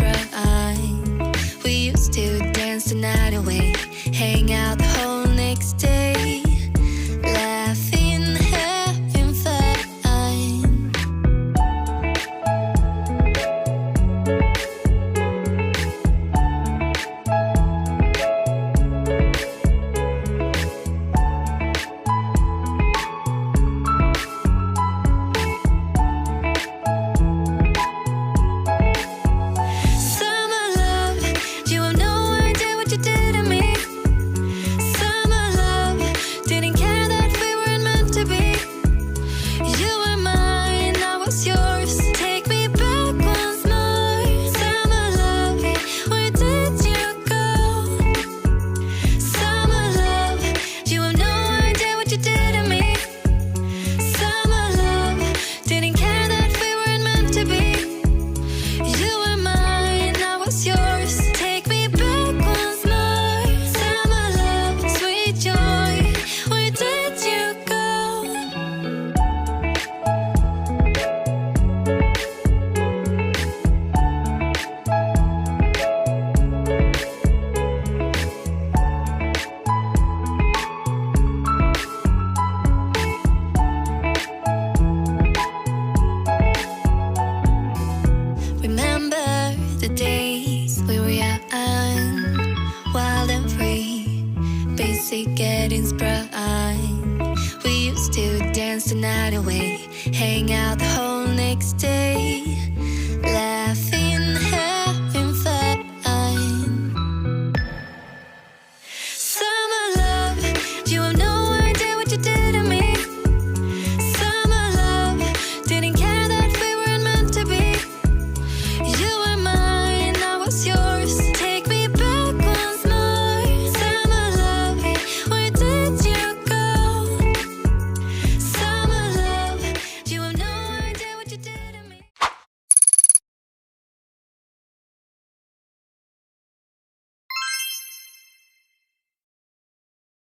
prime. We used to dance the night away, hang out the whole next day, laughing, having fun. Summer love, you have no idea what you did to me. Summer love, didn't care that we weren't meant to be. You were mine, I was yours. Take me back once more. Summer love, where did you go? Summer love, you have no idea what you did to me. Summer love, didn't care that we weren't meant to be. You were mine, I was yours. Take me back once more. Summer love, sweet joy, where did you go? Remember the days we were young, wild and free, basic getting prime. We used to dance the night away, hang out the whole next day,